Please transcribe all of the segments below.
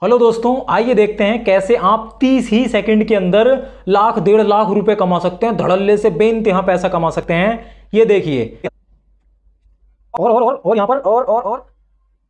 Hello दोस्तों, आइए देखते हैं कैसे आप 30 ही सेकंड के अंदर लाख 1.5 लाख रुपए कमा सकते हैं। धड़ल्ले से बेइंतहा पैसा कमा सकते हैं। ये देखिए और यहां पर और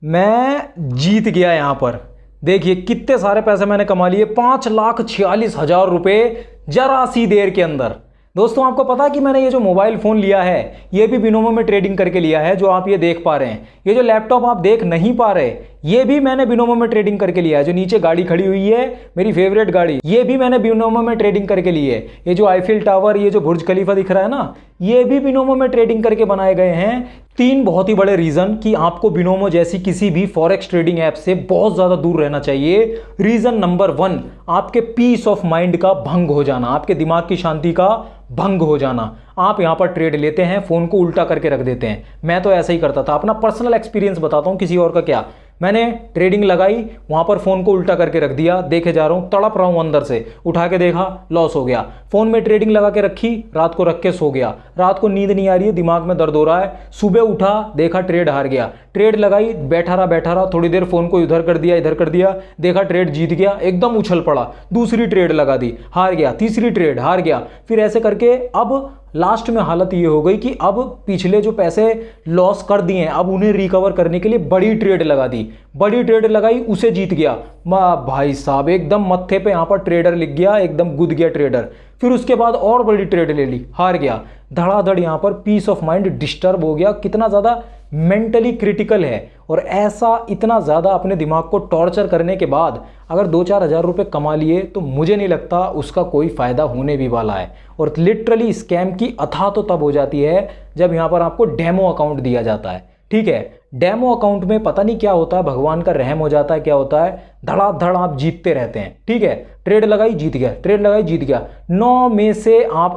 मैं जीत गया। यहां पर देखिए कितने सारे पैसे मैंने कमा लिए, 5,46,000 रुपए जरा सी देर के अंदर। दोस्तों, आपको पता है कि मैंने ये जो मोबाइल फ़ोन लिया है ये भी बिनोमो में ट्रेडिंग करके लिया है, जो आप ये देख पा रहे हैं। ये जो लैपटॉप आप देख नहीं पा रहे ये भी मैंने बिनोमो में ट्रेडिंग करके लिया है। जो नीचे गाड़ी खड़ी हुई है मेरी फेवरेट गाड़ी, ये भी मैंने बिनोमो में ट्रेडिंग करके ली है। ये जो आईफिल टावर, ये जो बुर्ज खलीफा दिख रहा है ना, ये भी बिनोमो में ट्रेडिंग करके बनाए गए हैं। 3 बहुत ही बड़े रीज़न कि आपको बिनोमो जैसी किसी भी फॉरेक्स ट्रेडिंग ऐप से बहुत ज़्यादा दूर रहना चाहिए। रीज़न नंबर 1, आपके पीस ऑफ माइंड का भंग हो जाना, आपके दिमाग की शांति का भंग हो जाना। आप यहां पर ट्रेड लेते हैं, फ़ोन को उल्टा करके रख देते हैं। मैं तो ऐसा ही करता था। अपना पर्सनल एक्सपीरियंस बताता हूं, किसी और का क्या। मैंने ट्रेडिंग लगाई, वहां पर फ़ोन को उल्टा करके रख दिया, देखे जा रहा हूं, तड़प रहा हूं अंदर से, उठा के देखा लॉस हो गया। फ़ोन में ट्रेडिंग लगा के रखी, रात को रख के सो गया। रात को नींद नहीं आ रही है, दिमाग में दर्द हो रहा है, सुबह उठा देखा ट्रेड हार गया। ट्रेड लगाई, बैठा रहा, थोड़ी देर फ़ोन को इधर कर दिया, देखा ट्रेड जीत गया, एकदम उछल पड़ा। दूसरी ट्रेड लगा दी, हार गया। तीसरी ट्रेड हार गया। फिर ऐसे करके अब लास्ट में हालत ये हो गई कि अब पिछले जो पैसे लॉस कर दिए हैं, अब उन्हें रिकवर करने के लिए बड़ी ट्रेड लगा दी। बड़ी ट्रेड लगाई, उसे जीत गया। भाई साहब, एकदम मत्थे पे यहाँ पर ट्रेडर लिख गया, एकदम गुद गया ट्रेडर। फिर उसके बाद और बड़ी ट्रेड ले ली, हार गया। धड़ाधड़ यहाँ पर पीस ऑफ माइंड डिस्टर्ब हो गया। कितना ज़्यादा मेंटली क्रिटिकल है। और ऐसा इतना ज़्यादा अपने दिमाग को टॉर्चर करने के बाद अगर 2-4 हज़ार रुपये कमा लिए तो मुझे नहीं लगता उसका कोई फ़ायदा होने भी वाला है। और लिटरली स्कैम की अथाह तो तब हो जाती है जब यहाँ पर आपको डेमो अकाउंट दिया जाता है। ठीक है, डेमो अकाउंट में पता नहीं क्या होता है, भगवान का रहम हो जाता है, क्या होता है, धड़ाधड़ आप जीतते रहते हैं। ठीक है, ट्रेड लगाई जीत गया, ट्रेड लगाई जीत गया।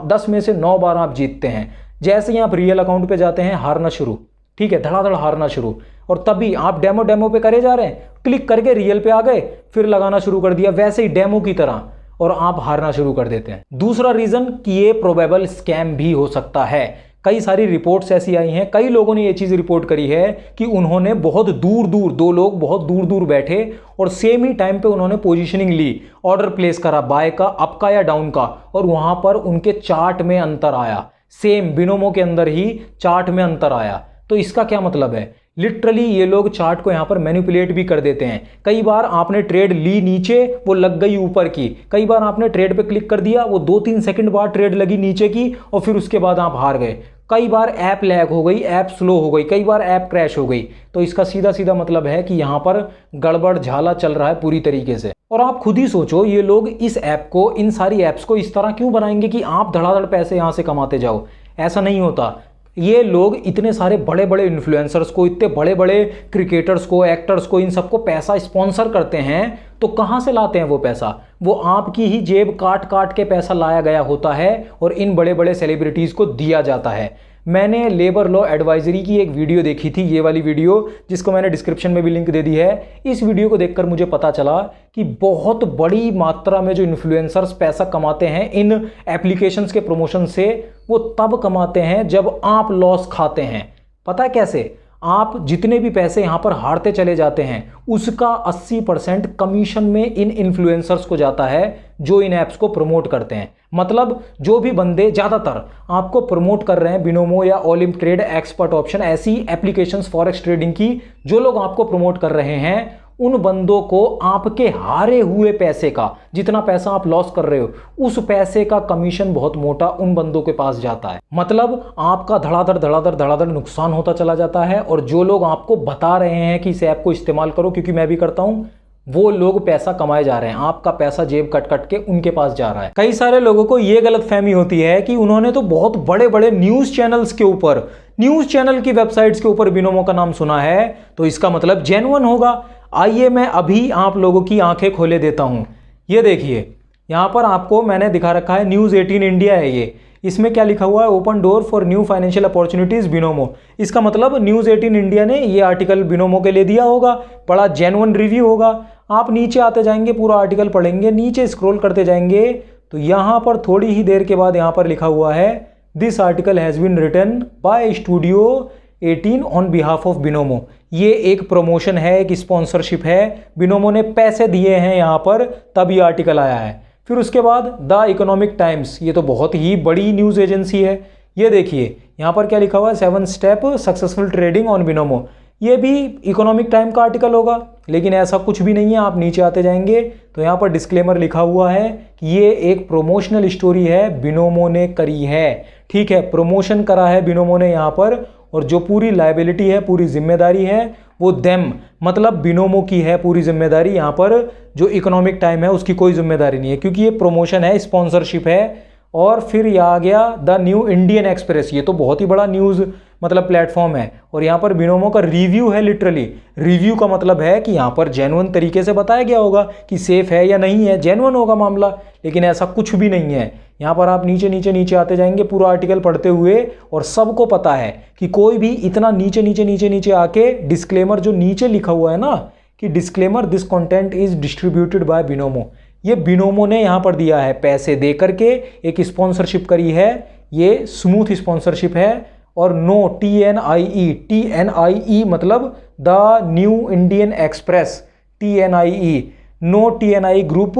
10 में से 9 बार आप जीतते हैं। जैसे ही आप रियल अकाउंट पे जाते हैं, हारना शुरू। ठीक है, धड़ाधड़ हारना शुरू। और तभी आप डेमो पे करे जा रहे हैं, क्लिक करके रियल पे आ गए, फिर लगाना शुरू कर दिया वैसे ही डेमो की तरह, और आप हारना शुरू कर देते हैं। दूसरा रीजन कि ये प्रोबेबल स्कैम भी हो सकता है। कई सारी रिपोर्ट्स ऐसी आई हैं, कई लोगों ने ये चीज़ रिपोर्ट करी है कि उन्होंने बहुत दूर दूर, 2 लोग बहुत दूर दूर बैठे और सेम ही टाइम पे उन्होंने पोजीशनिंग ली, ऑर्डर प्लेस करा बाय का, अप का या डाउन का, और वहां पर उनके चार्ट में अंतर आया। सेम बिनोमो के अंदर ही चार्ट में अंतर आया। तो इसका क्या मतलब है? लिटरली ये लोग चार्ट को यहां पर मैनिपुलेट भी कर देते हैं। कई बार आपने ट्रेड ली नीचे, वो लग गई ऊपर की। कई बार आपने ट्रेड पे क्लिक कर दिया, वो 2-3 सेकंड बाद ट्रेड लगी नीचे की, और फिर उसके बाद आप हार गए। कई बार ऐप लैग हो गई, ऐप स्लो हो गई, कई बार ऐप क्रैश हो गई। तो इसका सीधा सीधा मतलब है कि यहां पर गड़बड़ झाला चल रहा है पूरी तरीके से। और आप खुद ही सोचो, ये लोग इस ऐप को, इन सारी ऐप्स को इस तरह क्यों बनाएंगे कि आप धड़ाधड़ पैसे यहां से कमाते जाओ? ऐसा नहीं होता। ये लोग इतने सारे बड़े बड़े इन्फ्लुएंसर्स को, इतने बड़े बड़े क्रिकेटर्स को, एक्टर्स को, इन सबको पैसा स्पॉन्सर करते हैं। तो कहाँ से लाते हैं वो पैसा? वो आपकी ही जेब काट काट के पैसा लाया गया होता है और इन बड़े बड़े सेलिब्रिटीज़ को दिया जाता है। मैंने लेबर लॉ एडवाइजरी की एक वीडियो देखी थी, ये वाली वीडियो, जिसको मैंने डिस्क्रिप्शन में भी लिंक दे दी है। इस वीडियो को देखकर मुझे पता चला कि बहुत बड़ी मात्रा में जो इन्फ्लुएंसर्स पैसा कमाते हैं इन एप्लीकेशंस के प्रमोशन से, वो तब कमाते हैं जब आप लॉस खाते हैं। पता है कैसे? आप जितने भी पैसे यहाँ पर हारते चले जाते हैं, उसका 80% कमीशन में इन इन्फ्लुएंसर्स को जाता है जो इन ऐप्स को प्रमोट करते हैं। मतलब जो भी बंदे ज़्यादातर आपको प्रमोट कर रहे हैं, बिनोमो या ओलिम्प ट्रेड, एक्सपर्ट ऑप्शन, ऐसी एप्लीकेशंस फॉरेक्स ट्रेडिंग की, जो लोग आपको प्रमोट कर रहे हैं, उन बंदों को आपके हारे हुए पैसे का, जितना पैसा आप लॉस कर रहे हो, उस पैसे का कमीशन बहुत मोटा उन बंदों के पास जाता है। मतलब आपका धड़ाधड़ नुकसान होता चला जाता है। और जो लोग आपको बता रहे हैं कि इस ऐप को इस्तेमाल करो, क्योंकि मैं भी करता हूं, वो लोग पैसा कमाए जा रहे हैं। आपका पैसा जेब कट कट के उनके पास जा रहा है। कई सारे लोगों को यह गलतफहमी होती है कि उन्होंने तो बहुत बड़े बड़े न्यूज़ चैनल्स के ऊपर, न्यूज़ चैनल की वेबसाइट्स के ऊपर बिनोमो का नाम सुना है, तो इसका मतलब जेन्युइन होगा। आइए मैं अभी आप लोगों की आंखें खोले देता हूं। ये देखिए, यहां पर आपको मैंने दिखा रखा है, न्यूज़ 18 इंडिया है ये। इसमें क्या लिखा हुआ है? Open door for new financial opportunities Binomo. इसका मतलब न्यूज़ 18 इंडिया ने ये आर्टिकल बिनोमो के लिए दिया होगा, बड़ा जेन्युइन रिव्यू होगा। आप नीचे आते जाएंगे, पूरा आर्टिकल पढ़ेंगे, नीचे स्क्रॉल करते जाएंगे, तो यहां पर थोड़ी ही देर के बाद यहां पर लिखा हुआ है, this article has been written by studio 18 on behalf of Binomo. ये एक प्रमोशन है, एक स्पॉन्सरशिप है, बिनोमो ने पैसे दिए हैं यहाँ पर, तब ये आर्टिकल आया है। फिर उसके बाद द इकोनॉमिक टाइम्स, ये तो बहुत ही बड़ी न्यूज़ एजेंसी है। ये देखिए यहाँ पर क्या लिखा हुआ है, 7 step successful trading on Binomo. ये भी इकोनॉमिक टाइम का आर्टिकल होगा, लेकिन ऐसा कुछ भी नहीं है। आप नीचे आते जाएंगे तो यहाँ पर डिस्क्लेमर लिखा हुआ है कि ये एक प्रोमोशनल स्टोरी है, बिनोमो ने करी है। ठीक है, प्रमोशन करा है बिनोमो ने यहाँ पर, और जो पूरी लायबिलिटी है, पूरी जिम्मेदारी है, वो देम मतलब बिनोमो की है पूरी जिम्मेदारी। यहाँ पर जो इकोनॉमिक टाइम है उसकी कोई जिम्मेदारी नहीं है, क्योंकि ये प्रमोशन है, स्पॉन्सरशिप है। और फिर ये आ गया द न्यू इंडियन एक्सप्रेस, ये तो बहुत ही बड़ा न्यूज़ मतलब प्लेटफॉर्म है, और यहाँ पर बिनोमो का रिव्यू है। लिटरली रिव्यू का मतलब है कि यहाँ पर जेन्युइन तरीके से बताया गया होगा कि सेफ है या नहीं है, जेन्युइन होगा मामला, लेकिन ऐसा कुछ भी नहीं है। यहाँ पर आप नीचे नीचे नीचे आते जाएंगे पूरा आर्टिकल पढ़ते हुए, और सबको पता है कि कोई भी इतना नीचे नीचे नीचे नीचे आके डिस्क्लेमर जो नीचे लिखा हुआ है ना कि disclaimer this content is distributed by Binomo, ये बिनोमो ने यहाँ पर दिया है, पैसे दे करके एक स्पॉन्सरशिप करी है। ये स्मूथ स्पॉन्सरशिप है। और नो TNIE मतलब the new Indian express, TNIE, no TNI group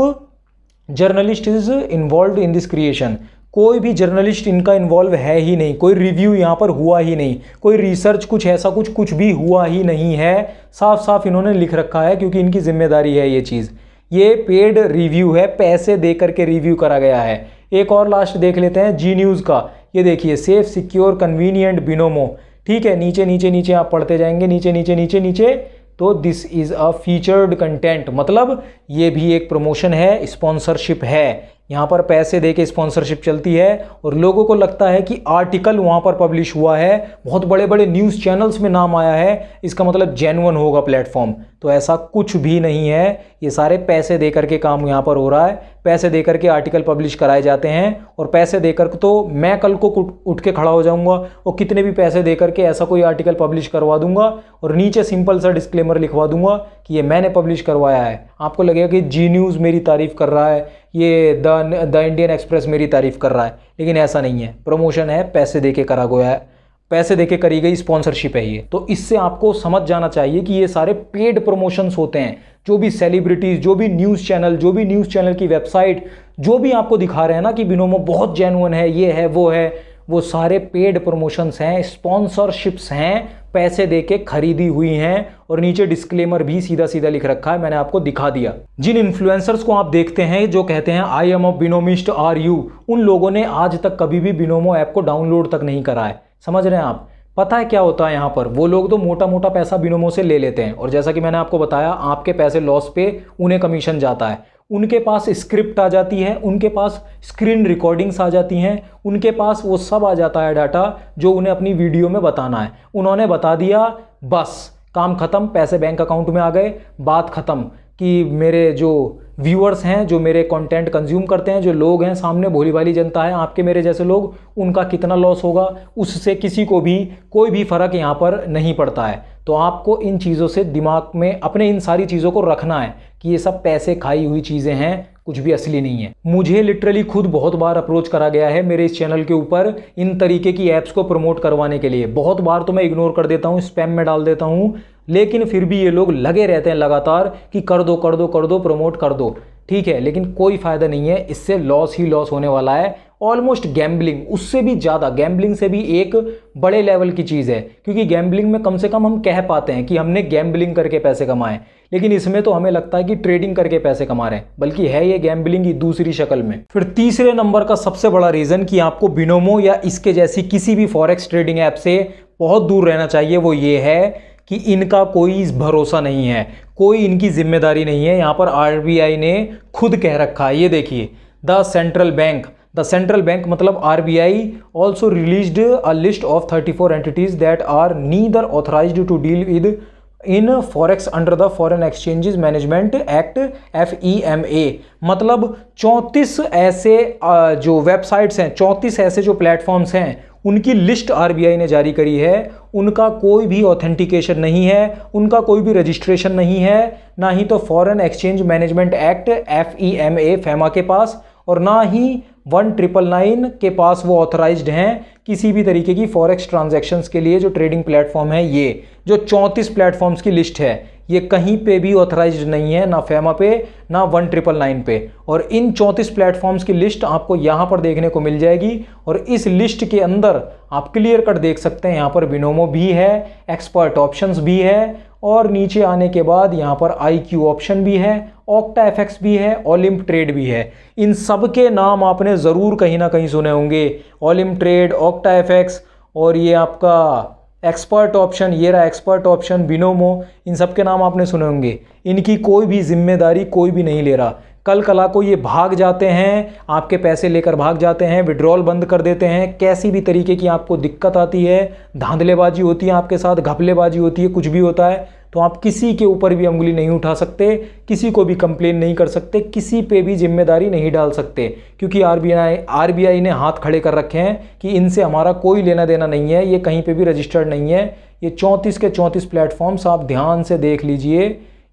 journalist is involve in this creation. कोई भी जर्नलिस्ट इनका इन्वॉल्व है ही नहीं, कोई रिव्यू यहाँ पर हुआ ही नहीं, कोई रिसर्च कुछ ऐसा कुछ भी हुआ ही नहीं है। साफ साफ इन्होंने लिख रखा है, क्योंकि इनकी जिम्मेदारी है ये चीज़। ये पेड रिव्यू है, पैसे दे करके रिव्यू करा गया है। एक और लास्ट देख लेते हैं जी न्यूज़ का। ये देखिए, सेफ सिक्योर कन्वीनियंट बिनोमो। ठीक है, नीचे नीचे नीचे आप पढ़ते जाएंगे, नीचे नीचे नीचे नीचे, तो this is a featured content, मतलब ये भी एक प्रमोशन है, स्पॉन्सरशिप है। यहाँ पर पैसे दे के स्पॉन्सरशिप चलती है, और लोगों को लगता है कि आर्टिकल वहाँ पर पब्लिश हुआ है, बहुत बड़े बड़े न्यूज़ चैनल्स में नाम आया है, इसका मतलब जेन्युइन होगा प्लेटफॉर्म। तो ऐसा कुछ भी नहीं है, ये सारे पैसे दे करके काम यहाँ पर हो रहा है। पैसे दे करके आर्टिकल पब्लिश कराए जाते हैं, और पैसे देकर तो मैं कल को उठ के खड़ा हो जाऊँगा और कितने भी पैसे दे करके ऐसा कोई आर्टिकल पब्लिश करवा दूंगा, और नीचे सिंपल सा डिस्क्लेमर लिखवा दूंगा कि ये मैंने पब्लिश करवाया है। आपको लगेगा कि जी न्यूज़ मेरी तारीफ़ कर रहा है, ये द इंडियन एक्सप्रेस मेरी तारीफ़ कर रहा है, लेकिन ऐसा नहीं है। प्रमोशन है, पैसे दे के करा गया है, पैसे देके करी गई स्पॉन्सरशिप है ये। तो इससे आपको समझ जाना चाहिए कि ये सारे पेड प्रमोशंस होते हैं। जो भी सेलिब्रिटीज़, जो भी न्यूज़ चैनल की वेबसाइट जो भी आपको दिखा रहे हैं ना कि बिनोमो बहुत जेन्युइन है, ये है, वो सारे पेड प्रमोशंस हैं, स्पॉन्सरशिप्स हैं, पैसे देके खरीदी हुई हैं। और नीचे डिस्क्लेमर भी सीधा सीधा लिख रखा है, मैंने आपको दिखा दिया। जिन इन्फ्लुएंसर्स को आप देखते हैं जो कहते हैं I am a binomist are you, उन लोगों ने आज तक कभी भी बिनोमो ऐप को डाउनलोड तक नहीं करा है। समझ रहे हैं आप? पता है क्या होता है यहाँ पर, वो लोग तो मोटा मोटा पैसा बिनोमो से ले लेते हैं, और जैसा कि मैंने आपको बताया, आपके पैसे लॉस पे उन्हें कमीशन जाता है। उनके पास स्क्रिप्ट आ जाती है, उनके पास स्क्रीन रिकॉर्डिंग्स आ जाती हैं, उनके पास वो सब आ जाता है डाटा जो उन्हें अपनी वीडियो में बताना है। उन्होंने बता दिया, बस काम ख़त्म, पैसे बैंक अकाउंट में आ गए, बात ख़त्म। कि मेरे जो व्यूअर्स हैं, जो मेरे कंटेंट कंज्यूम करते हैं, जो लोग हैं सामने, भोली भाली जनता है, आपके मेरे जैसे लोग, उनका कितना लॉस होगा उससे किसी को भी कोई भी फ़र्क यहाँ पर नहीं पड़ता है। तो आपको इन चीज़ों से दिमाग में अपने इन सारी चीज़ों को रखना है कि ये सब पैसे खाई हुई चीज़ें हैं, कुछ भी असली नहीं है। मुझे लिटरली खुद बहुत बार अप्रोच करा गया है मेरे इस चैनल के ऊपर इन तरीके की ऐप्स को प्रमोट करवाने के लिए। बहुत बार तो मैं इग्नोर कर देता हूँ, स्पैम में डाल देता हूँ, लेकिन फिर भी ये लोग लगे रहते हैं लगातार कि कर दो कर दो कर दो, प्रमोट कर दो। ठीक है, लेकिन कोई फ़ायदा नहीं है, इससे लॉस ही लॉस होने वाला है। ऑलमोस्ट गैम्बलिंग, उससे भी ज़्यादा, गैम्बलिंग से भी एक बड़े लेवल की चीज़ है, क्योंकि गैम्बलिंग में कम से कम हम कह पाते हैं कि हमने गैम्बलिंग करके पैसे कमाए, लेकिन इसमें तो हमें लगता है कि ट्रेडिंग करके पैसे कमा रहे हैं, बल्कि है ये गैम्बलिंग ही दूसरी शक्ल में। फिर तीसरे नंबर का सबसे बड़ा रीज़न कि आपको बिनोमो या इसके जैसी किसी भी फॉरेक्स ट्रेडिंग ऐप से बहुत दूर रहना चाहिए, वो ये है कि इनका कोई भरोसा नहीं है, कोई इनकी जिम्मेदारी नहीं है। यहाँ पर RBI ने खुद कह रखा है, ये देखिए, द सेंट्रल बैंक मतलब RBI also released a list of 34 entities that are neither authorised to deal with in forex under the foreign exchanges management act FEMA। मतलब 34 ऐसे जो वेबसाइट्स हैं, 34 ऐसे जो प्लेटफॉर्म्स हैं, उनकी लिस्ट RBI ने जारी करी है। उनका कोई भी ऑथेंटिकेशन नहीं है, उनका कोई भी रजिस्ट्रेशन नहीं है, ना ही तो foreign exchange management act FEMA के पास, और ना ही 1999 के पास वो ऑथराइज्ड हैं किसी भी तरीके की फॉरेक्स ट्रांजैक्शंस के लिए। जो ट्रेडिंग प्लेटफॉर्म है, ये जो 34 प्लेटफॉर्म्स की लिस्ट है, ये कहीं पे भी ऑथराइज्ड नहीं है, ना फेमा पे ना 1999 पे। और इन 34 प्लेटफॉर्म्स की लिस्ट आपको यहाँ पर देखने को मिल जाएगी। और इस लिस्ट के अंदर आप क्लियर कट देख सकते हैं, यहाँ पर बिनोमो भी है, एक्सपर्ट ऑप्शंस भी है, और नीचे आने के बाद यहाँ पर IQ ऑप्शन भी है, ऑक्टा FX भी है, ओलिम्प ट्रेड भी है। इन सब के नाम आपने ज़रूर कहीं ना कहीं सुने होंगे, ओलिम्प ट्रेड, ऑक्टा FX, और ये आपका एक्सपर्ट ऑप्शन, ये रहा एक्सपर्ट ऑप्शन, बिनोमो, इन सब के नाम आपने सुने होंगे। इनकी कोई भी जिम्मेदारी कोई भी नहीं ले रहा। कल कला को ये भाग जाते हैं, आपके पैसे लेकर भाग जाते हैं, विड्रॉल बंद कर देते हैं। कैसी भी तरीके की आपको दिक्कत आती है, धांधलेबाजी होती है आपके साथ, घपलेबाजी होती है, कुछ भी होता है, तो आप किसी के ऊपर भी उंगली नहीं उठा सकते, किसी को भी कंप्लेन नहीं कर सकते, किसी पे भी जिम्मेदारी नहीं डाल सकते, क्योंकि आरबीआई ने हाथ खड़े कर रखे हैं कि इनसे हमारा कोई लेना देना नहीं है, ये कहीं पे भी रजिस्टर्ड नहीं है। ये 34 के 34 प्लेटफॉर्म्स आप ध्यान से देख लीजिए,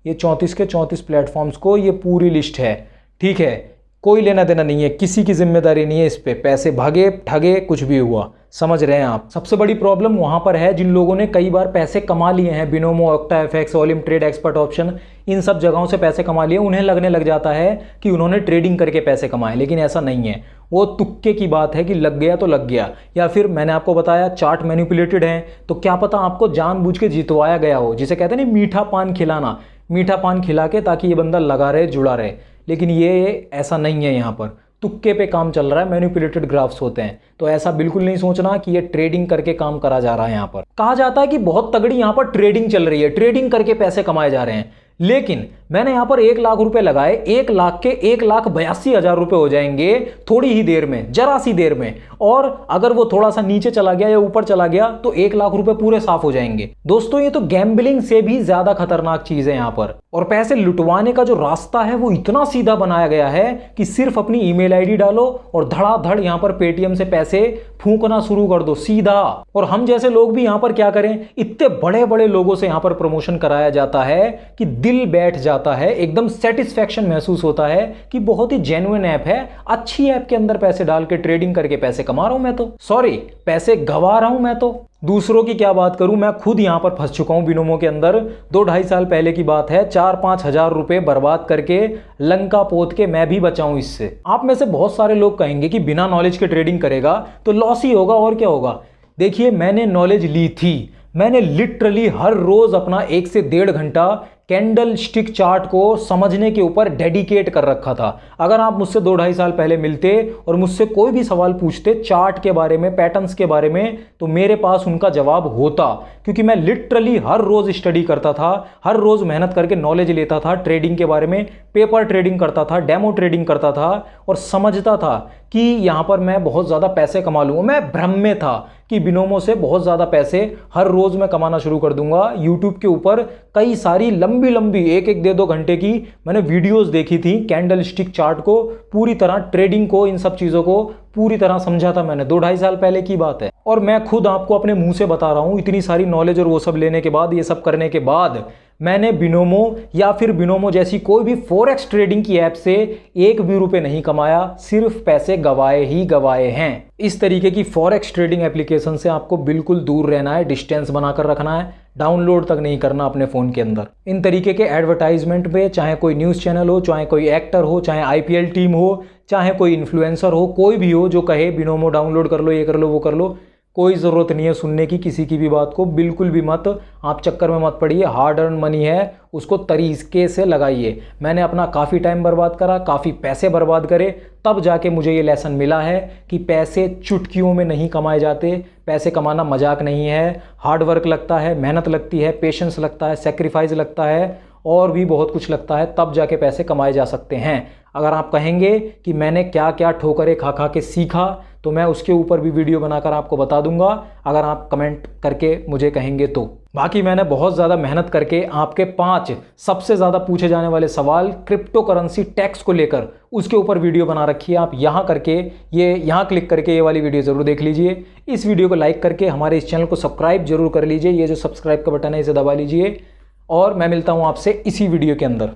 ये 34 के 34 प्लेटफॉर्म्स को ये पूरी लिस्ट है, ठीक है। कोई लेना देना नहीं है, किसी की जिम्मेदारी नहीं है इस पे, पैसे भागे ठगे कुछ भी हुआ, समझ रहे हैं आप। सबसे बड़ी प्रॉब्लम वहां पर है जिन लोगों ने कई बार पैसे कमा लिए हैं, Binomo, Octa FX, Olymp Trade, Expert Option, इन सब जगहों से पैसे कमा लिए, उन्हें लगने लग जाता है कि उन्होंने ट्रेडिंग करके पैसे कमाए, लेकिन ऐसा नहीं है। वो तुक्के की बात है कि लग गया तो लग गया, या फिर मैंने आपको बताया चार्ट मैनिपुलेटेड है, तो क्या पता आपको जानबूझ के जितवाया गया हो, जिसे कहते हैं ना मीठा पान खिलाना, मीठा पान खिला के ताकि ये बंदा लगा रहे, जुड़ा रहे। लेकिन ये ऐसा नहीं है, यहाँ पर तुक्के पे काम चल रहा है, मैनिपुलेटेड ग्राफ्स होते हैं। तो ऐसा बिल्कुल नहीं सोचना कि ये ट्रेडिंग करके काम करा जा रहा है। यहाँ पर कहा जाता है कि बहुत तगड़ी यहाँ पर ट्रेडिंग चल रही है, ट्रेडिंग करके पैसे कमाए जा रहे हैं, लेकिन मैंने यहाँ पर 1 लाख रुपए लगाए, 1 लाख के 1,82,000 रुपए हो जाएंगे थोड़ी ही देर में, जरा सी देर में। और अगर वो थोड़ा सा नीचे चला गया या ऊपर चला गया तो 1 लाख रुपए पूरे साफ हो जाएंगे। दोस्तों, ये तो गैम्बलिंग से भी ज्यादा खतरनाक चीज है यहाँ पर। और पैसे लुटवाने का जो रास्ता है वो इतना सीधा बनाया गया है कि सिर्फ अपनी ईमेल आईडी डालो और धड़ाधड़ यहाँ पर पेटीएम से पैसे फूंकना शुरू कर दो सीधा। और हम जैसे लोग भी यहाँ पर क्या करें, इतने बड़े बड़े लोगों से यहाँ पर प्रमोशन कराया जाता है कि दिल बैठ जाता है, एकदम सेटिस्फैक्शन महसूस होता है कि बहुत ही जेन्युइन ऐप है, अच्छी ऐप के अंदर पैसे डाल के ट्रेडिंग करके पैसे कमा रहा हूं मैं, तो सॉरी पैसे गवा रहा हूं मैं। तो दूसरों की क्या बात करूं, मैं खुद यहां पर फंस चुका हूं बिनोमो के अंदर। 2-2.5 साल पहले की बात है, 4-5 हजार रुपए बर्बाद करके लंका पोत के मैं भी बचाऊं इससे। आप में से बहुत सारे लोग कहेंगे कि बिना नॉलेज के ट्रेडिंग करेगा तो लॉस ही होगा और क्या होगा। देखिए, मैंने नॉलेज ली थी, मैंने लिटरली हर रोज अपना 1 से 1.5 घंटा कैंडल स्टिक चार्ट को समझने के ऊपर डेडिकेट कर रखा था। अगर आप मुझसे 2-2.5 साल पहले मिलते और मुझसे कोई भी सवाल पूछते चार्ट के बारे में, पैटर्न्स के बारे में, तो मेरे पास उनका जवाब होता, क्योंकि मैं लिटरली हर रोज स्टडी करता था, हर रोज मेहनत करके नॉलेज लेता था ट्रेडिंग के बारे में, पेपर ट्रेडिंग करता था, डेमो ट्रेडिंग करता था और समझता था कि यहां पर मैं बहुत ज्यादा पैसे कमा लूंगा। मैं भ्रम में था कि बिनोमो से बहुत ज्यादा पैसे हर रोज मैं कमाना शुरू कर दूंगा। यूट्यूब के ऊपर कई सारी लंबी 1-1, 1.5-2 घंटे की मैंने वीडियोस देखी थी, कैंडल स्टिक चार्ट को पूरी तरह, ट्रेडिंग को, इन सब चीजों को पूरी तरह समझा था मैंने। 2-2.5 साल पहले की बात है और मैं खुद आपको अपने मुंह से बता रहा हूं, इतनी सारी नॉलेज और वो सब लेने के बाद, ये सब करने के बाद मैंने बिनोमो या फिर बिनोमो जैसी कोई भी फॉरेक्स ट्रेडिंग की ऐप से 1 भी रुपए नहीं कमाया, सिर्फ पैसे गवाए ही गवाए हैं। इस तरीके की फॉरेक्स ट्रेडिंग एप्लीकेशन से आपको बिल्कुल दूर रहना है, डिस्टेंस बनाकर रखना है, डाउनलोड तक नहीं करना अपने फ़ोन के अंदर। इन तरीके के एडवर्टाइजमेंट पे, चाहे कोई न्यूज़ चैनल हो, चाहे कोई एक्टर हो, चाहे IPL टीम हो, चाहे कोई इन्फ्लुएंसर हो, कोई भी हो जो कहे बिनोमो डाउनलोड कर लो, ये कर लो, वो कर लो, कोई ज़रूरत नहीं है सुनने की किसी की भी बात को, बिल्कुल भी मत। आप चक्कर में मत पड़िए, हार्ड अर्न मनी है, उसको तरीके से लगाइए। मैंने अपना काफ़ी टाइम बर्बाद करा, काफ़ी पैसे बर्बाद करे, तब जाके मुझे ये लेसन मिला है कि पैसे चुटकियों में नहीं कमाए जाते, पैसे कमाना मजाक नहीं है, हार्ड वर्क लगता है, मेहनत लगती है, पेशेंस लगता है, सेक्रीफाइस लगता है और भी बहुत कुछ लगता है, तब जाके पैसे कमाए जा सकते हैं। अगर आप कहेंगे कि मैंने क्या क्या ठोकरें खा खा के सीखा, तो मैं उसके ऊपर भी वीडियो बनाकर आपको बता दूंगा, अगर आप कमेंट करके मुझे कहेंगे तो। बाकी मैंने बहुत ज़्यादा मेहनत करके आपके 5 सबसे ज़्यादा पूछे जाने वाले सवाल क्रिप्टो करेंसी टैक्स को लेकर, उसके ऊपर वीडियो बना रखी है। आप यहाँ करके, यहाँ क्लिक करके ये वाली वीडियो ज़रूर देख लीजिए। इस वीडियो को लाइक करके हमारे इस चैनल को सब्सक्राइब जरूर कर लीजिए, ये जो सब्सक्राइब का बटन है इसे दबा लीजिए। और मैं मिलता हूँ आपसे इसी वीडियो के अंदर।